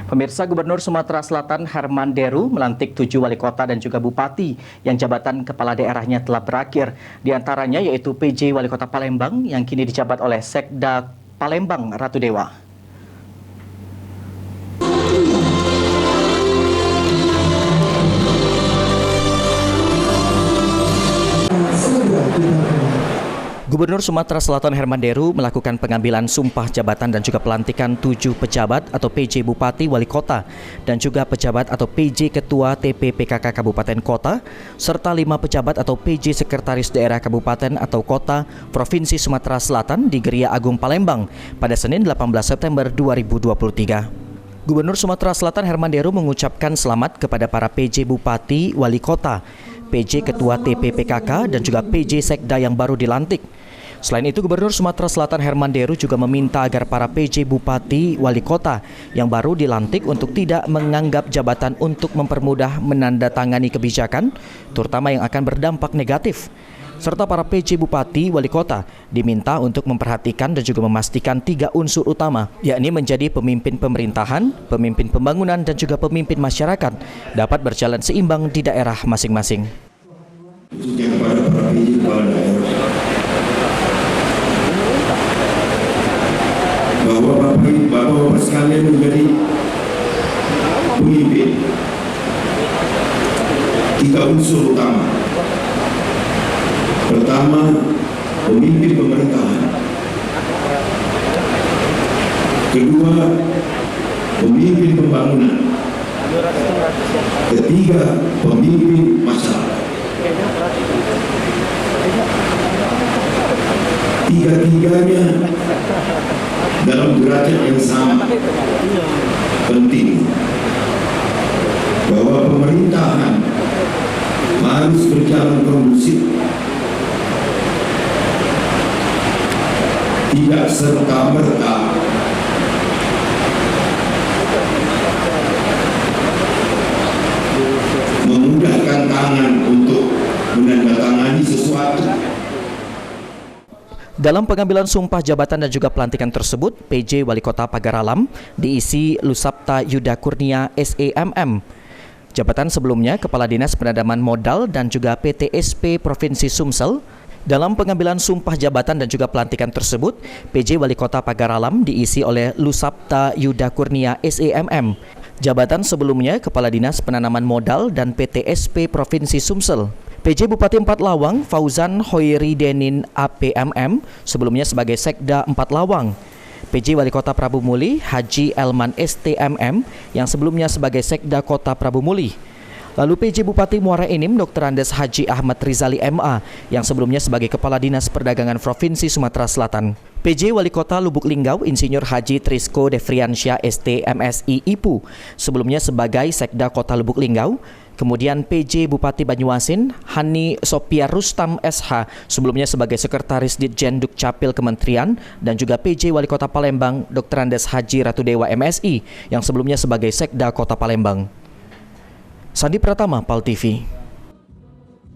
Pemirsa, Gubernur Sumatera Selatan Herman Deru melantik 7 wali kota dan juga bupati yang jabatan kepala daerahnya telah berakhir. Di antaranya yaitu PJ Wali Kota Palembang yang kini dijabat oleh Sekda Palembang Ratu Dewa. Gubernur Sumatera Selatan Herman Deru melakukan pengambilan sumpah jabatan dan juga pelantikan 7 pejabat atau PJ Bupati Wali Kota dan juga pejabat atau PJ Ketua TPPKK Kabupaten Kota serta 5 pejabat atau PJ Sekretaris Daerah Kabupaten atau Kota Provinsi Sumatera Selatan di Geria Agung Palembang pada Senin 18 September 2023. Gubernur Sumatera Selatan Herman Deru mengucapkan selamat kepada para PJ Bupati Wali Kota, PJ Ketua TPPKK dan juga PJ Sekda yang baru dilantik. Selain itu, Gubernur Sumatera Selatan Herman Deru juga meminta agar para PJ Bupati Wali Kota yang baru dilantik untuk tidak menganggap jabatan untuk mempermudah menandatangani kebijakan, terutama yang akan berdampak negatif. Serta para PJ Bupati Wali Kota diminta untuk memperhatikan dan juga memastikan 3 unsur utama, yakni menjadi pemimpin pemerintahan, pemimpin pembangunan dan juga pemimpin masyarakat dapat berjalan seimbang di daerah masing-masing. Kepada para PJ kepala daerah bahwa Bapak sekalian menjadi pemimpin 3 unsur utama. Pertama, pemimpin pemerintahan. Kedua, pemimpin pembangunan. Ketiga, pemimpin masyarakat. Tiga-tiganya dalam derajat yang sama penting, bahwa pemerintahan harus berjalan kondusif, tidak serta-merta memudahkan tangan untuk menandatangani sesuatu. Dalam pengambilan sumpah jabatan dan juga pelantikan tersebut, PJ Wali Kota Pagar Alam diisi Lusapta Yuda Kurnia SEMM. Jabatan sebelumnya Kepala Dinas Penanaman Modal dan juga PTSP Provinsi Sumsel. Dalam pengambilan sumpah jabatan dan juga pelantikan tersebut, PJ Wali Kota Pagar Alam diisi oleh Lusapta Yuda Kurnia SEMM. Jabatan sebelumnya Kepala Dinas Penanaman Modal dan PTSP Provinsi Sumsel. PJ Bupati 4 Lawang Fauzan Hoiridenin APMM sebelumnya sebagai Sekda 4 Lawang. PJ Wali Kota Prabu Muli Haji Elman STMM yang sebelumnya sebagai Sekda Kota Prabu Muli. Lalu PJ Bupati Muara Enim Dr. Andes Haji Ahmad Rizali MA yang sebelumnya sebagai Kepala Dinas Perdagangan Provinsi Sumatera Selatan. PJ Wali Kota Lubuk Linggau Insinyur Haji Trisko Devriansyah ST MSI IPU sebelumnya sebagai Sekda Kota Lubuk Linggau. Kemudian PJ Bupati Banyuasin Hani Sophia Rustam SH sebelumnya sebagai Sekretaris Ditjen Dukcapil Kementerian dan juga PJ Wali Kota Palembang Dr. Andes Haji Ratu Dewa MSI yang sebelumnya sebagai Sekda Kota Palembang. Sandi Pratama, PAL TV.